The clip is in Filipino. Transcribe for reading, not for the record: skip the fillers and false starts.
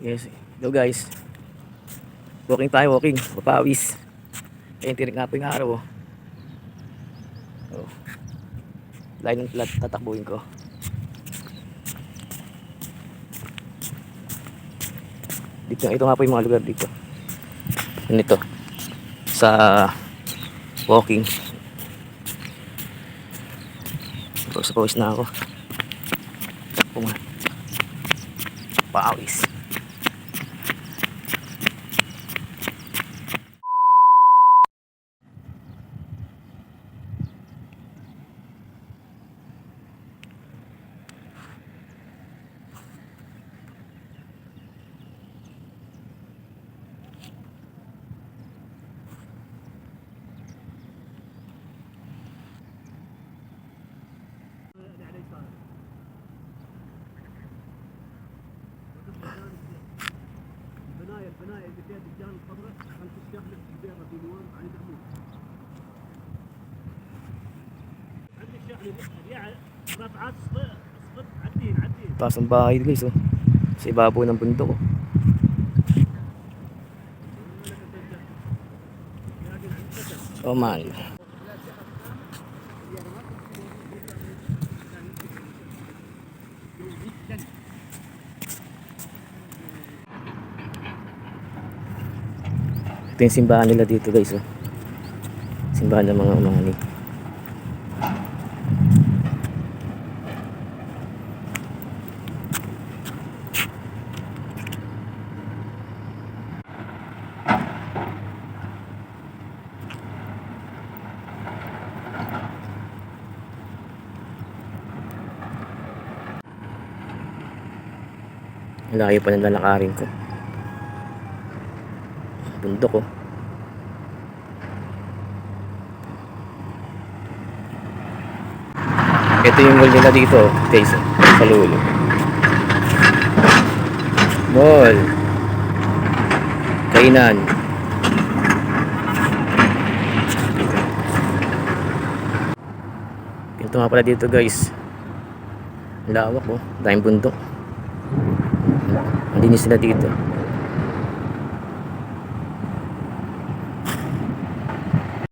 Yes. Hello guys. Walking tayo, walking. Papawis. Ayun, tirik nga po yung araw. Oh. Lain ng plat, tatakbuhin ko. Dito, ito nga po yung mga lugar dito. Ganito. Sa walking. Pawis na ako. Pawis. البنايه اللي فيها دجان الخضراء عشان تستهلك البيضه في نوام عن الحمود. عندي الشحن يعني رفعات صفر عدين. Taas ang bahay guys, oh. Sa ibabaw ng bundok, oh. Oh man. Ito yung simbahan nila dito guys, oh. Simbahan ng mga umani. Layo pa ng lalakarin ko. Bundok, oh. Ito yung mall nila dito guys, oh. Sa Lulo Mall. Kainan. Pinto nga pala dito guys. Lawak, oh. Daming bundok. Malinis sila dito.